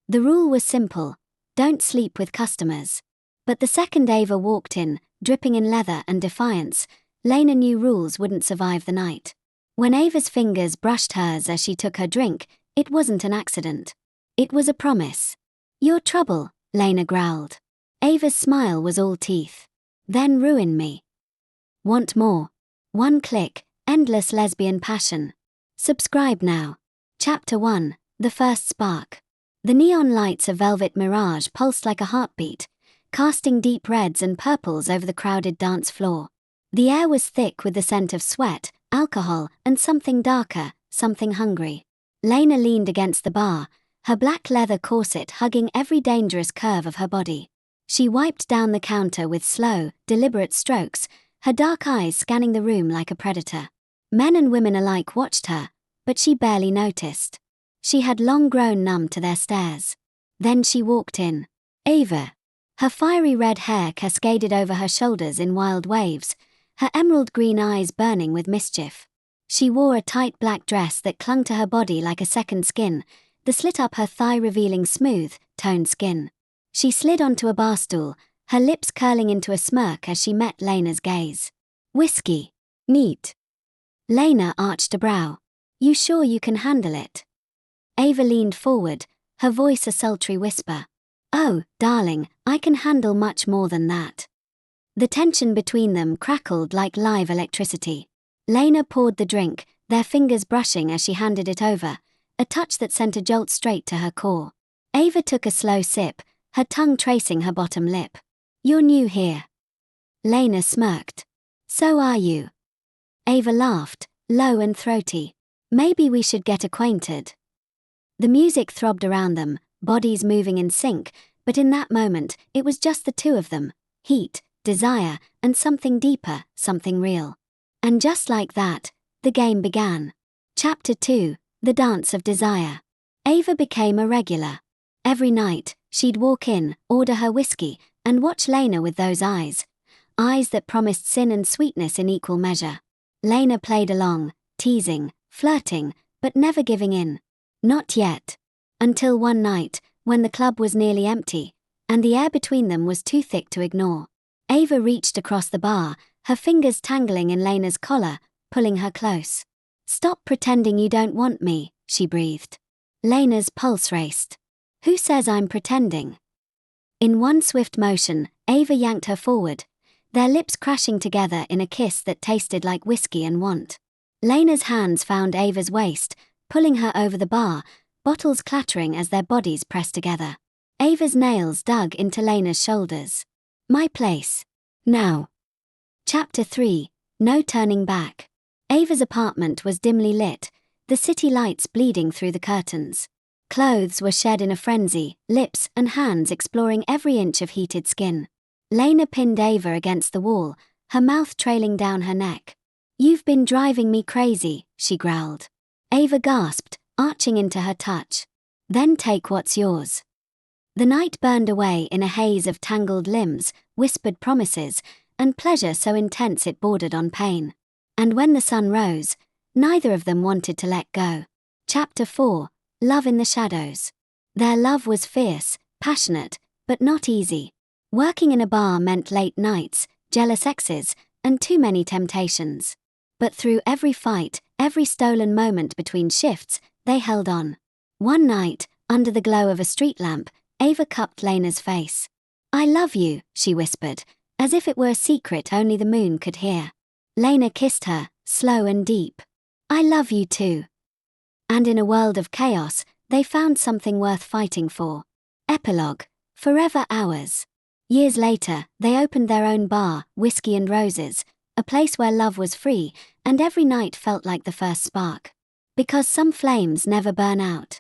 The rule was simple: don't sleep with customers. But the second Ava walked in, dripping in leather and defiance, Lena knew rules wouldn't survive the night. When Ava's fingers brushed hers as she took her drink, it wasn't an accident. It was a promise. "Your trouble," Lena growled. Ava's smile was all teeth. "Then ruin me." Want more? One click, endless lesbian passion. Subscribe now. Chapter 1, The First Spark. The neon lights of Velvet Mirage pulsed like a heartbeat, casting deep reds and purples over the crowded dance floor. The air was thick with the scent of sweat, alcohol, and something darker, something hungry. Lena leaned against the bar, her black leather corset hugging every dangerous curve of her body. She wiped down the counter with slow, deliberate strokes, her dark eyes scanning the room like a predator. Men and women alike watched her, but she barely noticed. She had long grown numb to their stares. Then she walked in. Ava. Her fiery red hair cascaded over her shoulders in wild waves, her emerald green eyes burning with mischief. She wore a tight black dress that clung to her body like a second skin, the slit up her thigh revealing smooth, toned skin. She slid onto a bar stool, her lips curling into a smirk as she met Lena's gaze. "Whiskey. Neat." Lena arched a brow. "You sure you can handle it?" Ava leaned forward, her voice a sultry whisper. "Oh, darling, I can handle much more than that." The tension between them crackled like live electricity. Lena poured the drink, their fingers brushing as she handed it over, a touch that sent a jolt straight to her core. Ava took a slow sip, her tongue tracing her bottom lip. "You're new here." Lena smirked. "So are you." Ava laughed, low and throaty. "Maybe we should get acquainted." The music throbbed around them, bodies moving in sync, but in that moment, it was just the two of them. Heat, desire, and something deeper, something real. And just like that, the game began. Chapter 2, The Dance of Desire. Ava became a regular. Every night, she'd walk in, order her whiskey, and watch Lena with those eyes. Eyes that promised sin and sweetness in equal measure. Lena played along, teasing, flirting, but never giving in. Not yet. Until one night, when the club was nearly empty, and the air between them was too thick to ignore. Ava reached across the bar, her fingers tangling in Lena's collar, pulling her close. "Stop pretending you don't want me," she breathed. Lena's pulse raced. "Who says I'm pretending?" In one swift motion, Ava yanked her forward, their lips crashing together in a kiss that tasted like whiskey and want. Lena's hands found Ava's waist, pulling her over the bar, bottles clattering as their bodies pressed together. Ava's nails dug into Lena's shoulders. "My place. Now." Chapter 3, No Turning Back. Ava's apartment was dimly lit, the city lights bleeding through the curtains. Clothes were shed in a frenzy, lips and hands exploring every inch of heated skin. Lena pinned Ava against the wall, her mouth trailing down her neck. "You've been driving me crazy," she growled. Ava gasped, arching into her touch. "Then take what's yours." The night burned away in a haze of tangled limbs, whispered promises, and pleasure so intense it bordered on pain. And when the sun rose, neither of them wanted to let go. Chapter 4, Love in the Shadows. Their love was fierce, passionate, but not easy. Working in a bar meant late nights, jealous exes, and too many temptations. But through every fight, every stolen moment between shifts, they held on. One night, under the glow of a street lamp, Ava cupped Lena's face. "I love you," she whispered, as if it were a secret only the moon could hear. Lena kissed her, slow and deep. "I love you too." And in a world of chaos, they found something worth fighting for. Epilogue. Forever ours. Years later, they opened their own bar, Whiskey and Roses, a place where love was free, and every night felt like the first spark. Because some flames never burn out.